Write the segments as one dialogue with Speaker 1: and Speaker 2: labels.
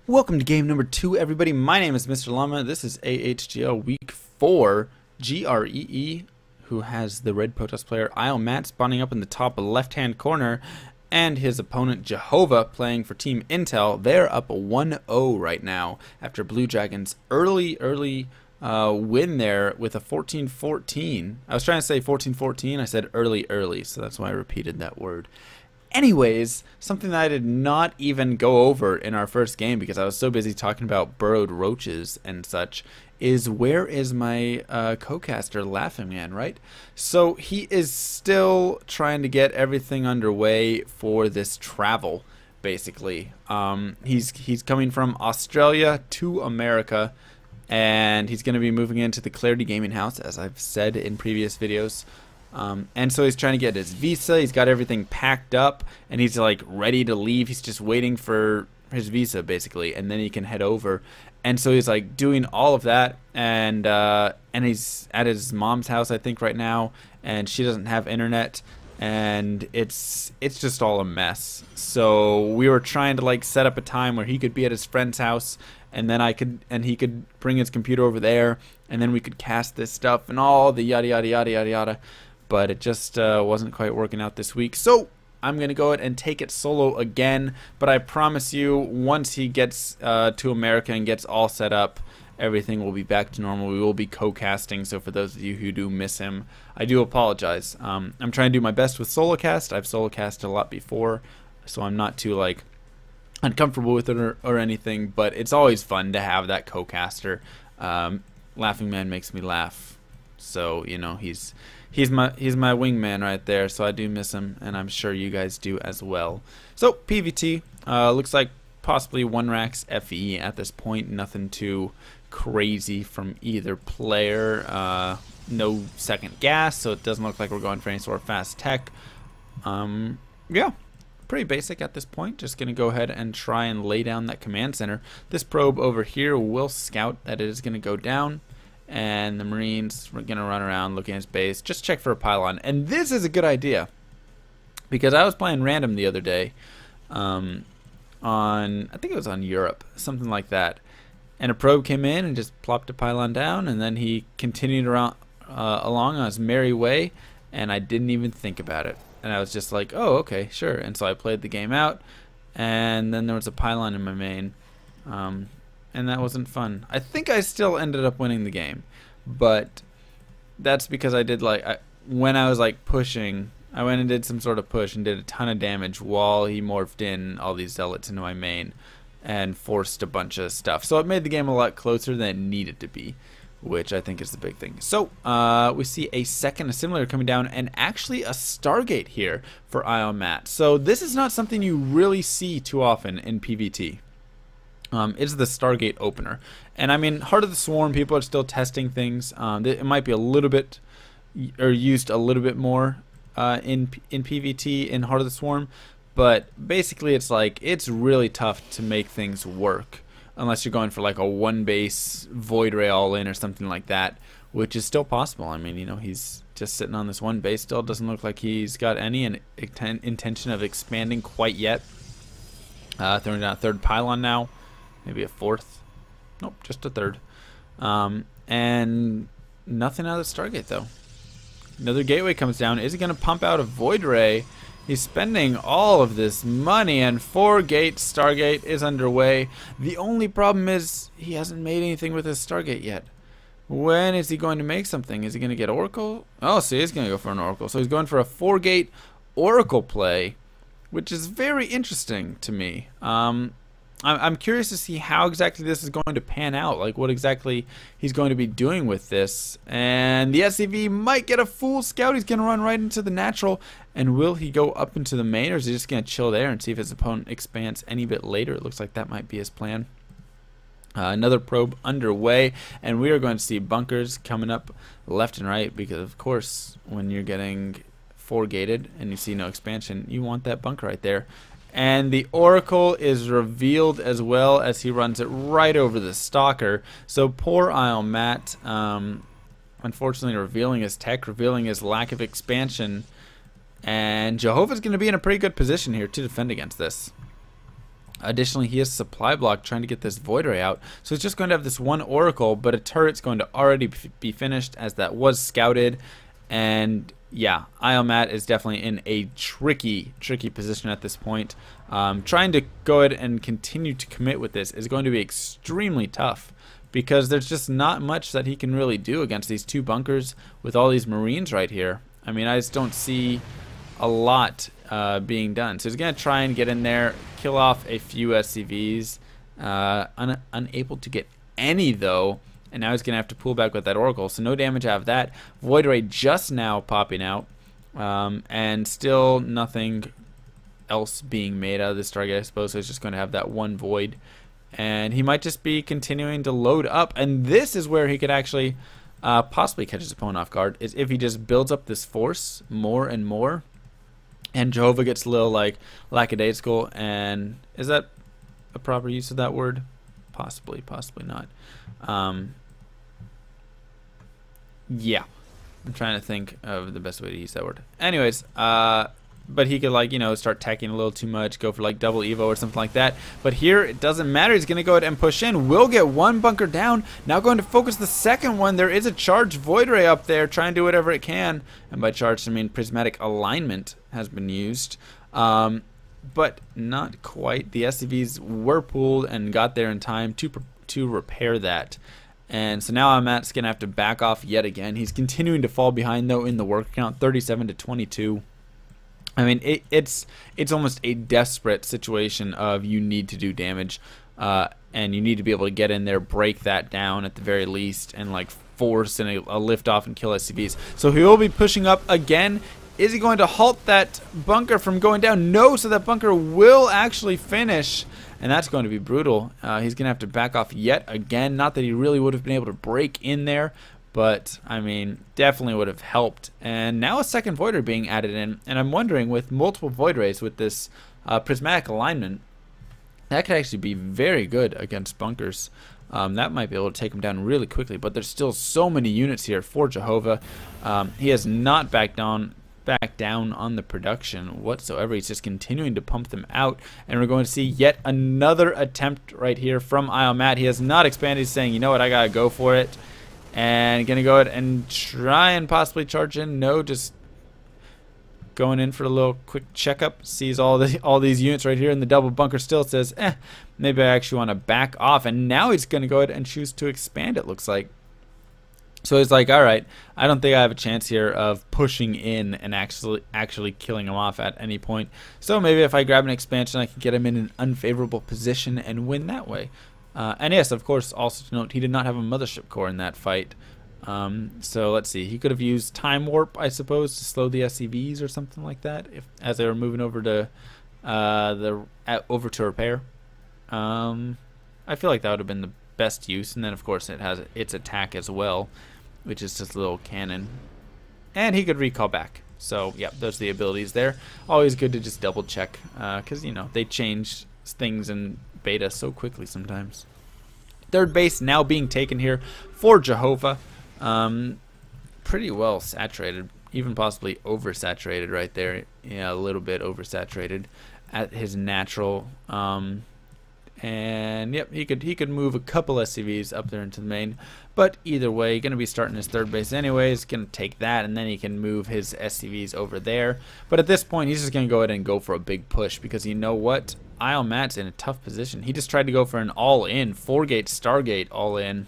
Speaker 1: Welcome to game number 2, everybody. My name is MrLlama. This is AHGL Week 4. GREE, who has the red protest player Matt spawning up in the top left-hand corner, and his opponent Jehovah playing for Team Intel. They're up 1-0 right now after Blue Dragon's early win there with a 14-14. I was trying to say 14-14. I said early, so that's why I repeated that word. Anyways, something that I did not even go over in our first game because I was so busy talking about burrowed roaches and such is where is my co-caster Laughing Man, right? So he is still trying to get everything underway for this travel, basically. He's coming from Australia to America, and he's going to be moving into the Clarity Gaming House, as I've said in previous videos. And so he's trying to get his visa. He's got everything packed up, and he's like ready to leave. He's just waiting for his visa, basically, and then he can head over. And so he's like doing all of that, and he's at his mom's house, I think, right now, and she doesn't have internet, and it's just all a mess. So we were trying to like set up a time where he could be at his friend's house, and then he could bring his computer over there, and then we could cast this stuff and all the yada yada yada yada yada. But it just wasn't quite working out this week. So I'm going to go ahead and take it solo again. But I promise you, once he gets to America and gets all set up, everything will be back to normal. We will be co-casting. So for those of you who do miss him, I do apologize. I'm trying to do my best with solo cast. I've solo casted a lot before, so I'm not too like uncomfortable with it or anything. But it's always fun to have that co-caster. Laughing Man makes me laugh. So, you know, he's my wingman right there, so I do miss him, and I'm sure you guys do as well. So PVT looks like possibly 1 racks FE at this point. Nothing too crazy from either player. No second gas, so it doesn't look like we're going for any sort of fast tech. Yeah, pretty basic at this point. Just gonna go ahead and try and lay down that command center. This probe over here will scout that it is gonna go down. And the Marines, we're going to run around looking at his base. Just check for a pylon. And this is a good idea, because I was playing random the other day on, I think it was on Europe, something like that. And a probe came in and just plopped a pylon down, and then he continued around along on his merry way, and I didn't even think about it. And I was just like, oh, okay, sure. And so I played the game out, and then there was a pylon in my main. And that wasn't fun. I think I still ended up winning the game, but that's because I did when I was like pushing, I went and did some sort of push and did a ton of damage while he morphed in all these zealots into my main and forced a bunch of stuff. So it made the game a lot closer than it needed to be, which I think is the big thing. So we see a assimilator coming down, and actually a Stargate here for Matt. So this is not something you really see too often in PvT. Is the Stargate opener. And I mean, Heart of the Swarm, people are still testing things. It might be a little bit, or used a little bit more in PvT in Heart of the Swarm, but basically it's like, it's really tough to make things work unless you're going for like a 1 base Void Ray all in or something like that, which is still possible. I mean, you know, he's just sitting on this 1 base still. Doesn't look like he's got any intention of expanding quite yet. Throwing down a 3rd pylon now. Maybe a 4th. Nope, just a 3rd. And nothing out of the Stargate, though. Another gateway comes down. Is he going to pump out a Void Ray? He's spending all of this money, and 4-gate Stargate is underway. The only problem is he hasn't made anything with his Stargate yet. When is he going to make something? Is he going to get Oracle? Oh, so he's going to go for an Oracle. So he's going for a 4-gate Oracle play, which is very interesting to me. I'm curious to see how exactly this is going to pan out, like what exactly he's going to be doing with this. And the SCV might get a full scout. He's going to run right into the natural. And will he go up into the main, or is he just going to chill there and see if his opponent expands any bit later? It looks like that might be his plan. Another probe underway, and we are going to see bunkers coming up left and right, because of course when you're getting 4-gated and you see no expansion, you want that bunker right there. And the Oracle is revealed as well as he runs it right over the Stalker. So poor Matt, unfortunately revealing his tech, revealing his lack of expansion. And Jehovah's going to be in a pretty good position here to defend against this. Additionally, he has supply block trying to get this Void Ray out. So he's just going to have this one Oracle, but a turret's going to already be finished as that was scouted. And yeah, ILMat is definitely in a tricky position at this point. Trying to go ahead and continue to commit with this is going to be extremely tough, because there's just not much that he can really do against these two bunkers with all these Marines right here. I mean, I just don't see a lot being done. So he's going to try and get in there, kill off a few SCVs. Unable to get any, though. And now he's going to have to pull back with that Oracle. So no damage out of that. Void Ray just now popping out. And still nothing else being made out of this target, I suppose. So he's just going to have that one Void. And he might just be continuing to load up. And this is where he could actually possibly catch his opponent off guard, is if he just builds up this force more and more. And Jehovah gets a little, like, lackadaisical. And is that a proper use of that word? Possibly, possibly not. Yeah. I'm trying to think of the best way to use that word. Anyways, but he could, like, you know, start tacking a little too much, go for like double Evo or something like that. But here it doesn't matter. He's going to go ahead and push in. Will get one bunker down. Now going to focus the second one. There is a charged Void Ray up there trying to do whatever it can. And by charged, I mean prismatic alignment has been used. But not quite. The SCVs were pulled and got there in time to repair that. And so now Matt's going to have to back off yet again. He's continuing to fall behind, though, in the work count, 37 to 22. I mean, it's almost a desperate situation of you need to do damage, and you need to be able to get in there, break that down at the very least, and like force a lift off and kill SCVs. So he will be pushing up again. Is he going to halt that bunker from going down? No, so that bunker will actually finish, and that's going to be brutal. He's going to have to back off yet again. Not that he really would have been able to break in there, but, I mean, definitely would have helped. And now a second Void Ray being added in. And I'm wondering, with multiple Void Rays with this prismatic alignment, that could actually be very good against bunkers. That might be able to take him down really quickly. But there's still so many units here for Jehovah. He has not back down on the production whatsoever. He's just continuing to pump them out. And we're going to see yet another attempt right here from ILMat. He has not expanded. He's saying, you know what, I got to go for it. And gonna go ahead and try and possibly charge in. No, just going in for a little quick checkup. Sees all these units right here in the double bunker. Still says, maybe I actually want to back off. And now he's gonna go ahead and choose to expand, it looks like. So he's like, all right, I don't think I have a chance here of pushing in and actually killing him off at any point. So maybe if I grab an expansion, I can get him in an unfavorable position and win that way. And yes, of course, also to note, he did not have a mothership core in that fight. So let's see. He could have used Time Warp, I suppose, to slow the SCVs or something like that, as they were moving over to over to repair. I feel like that would have been the best use. And then, of course, it has its attack as well, which is just a little cannon. And he could recall back. So, yeah, those are the abilities there. Always good to just double check, because, you know, they change things in beta so quickly sometimes. Third base now being taken here for Jehovah. Pretty well saturated, even possibly oversaturated right there. Yeah, a little bit oversaturated at his natural. And yep, he could move a couple SCVs up there into the main, but either way, going to be starting his third base anyways. Going to take that, and then he can move his SCVs over there. But at this point, he's just going to go ahead and go for a big push, because you know what? ILMat's in a tough position. He just tried to go for an all-in, 4-gate, Stargate all-in,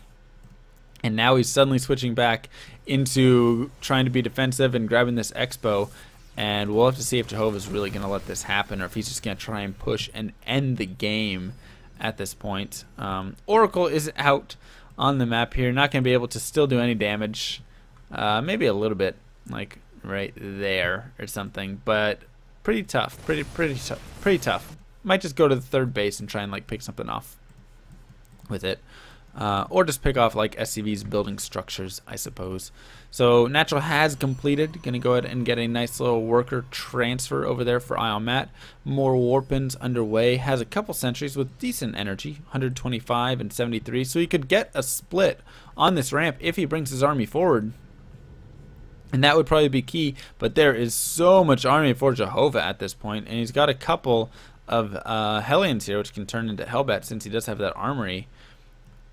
Speaker 1: and now he's suddenly switching back into trying to be defensive and grabbing this Expo. And we'll have to see if Jehovah's really going to let this happen, or if he's just going to try and push and end the game at this point. Oracle is out on the map here, not going to be able to still do any damage. Maybe a little bit, like right there or something, but pretty tough. Pretty tough. Might just go to the third base and try and like pick something off with it. Or just pick off like SCV's building structures, I suppose. So Natural has completed. Gonna go ahead and get a nice little worker transfer over there for ILMat. More Warpins underway. Has a couple sentries with decent energy, 125 and 73. So he could get a split on this ramp if he brings his army forward. And that would probably be key. But there is so much army for Jehovah at this point, and he's got a couple of Hellions here, which can turn into Hellbat since he does have that armory.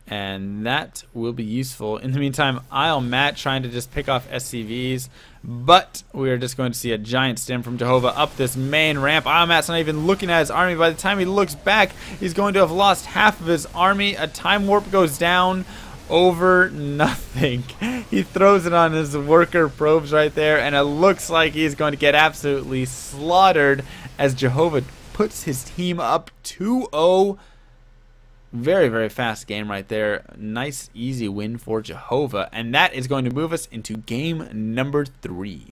Speaker 1: And that will be useful. In the meantime, Matt trying to just pick off SCVs, but we are just going to see a giant stem from Jehovah up this main ramp. Matt's not even looking at his army. By the time he looks back, he's going to have lost half of his army. A time warp goes down over nothing. He throws it on his worker probes right there, and it looks like he's going to get absolutely slaughtered as Jehovah puts his team up 2-0. Very, very fast game right there. Nice, easy win for Jehovah. And that is going to move us into game number 3.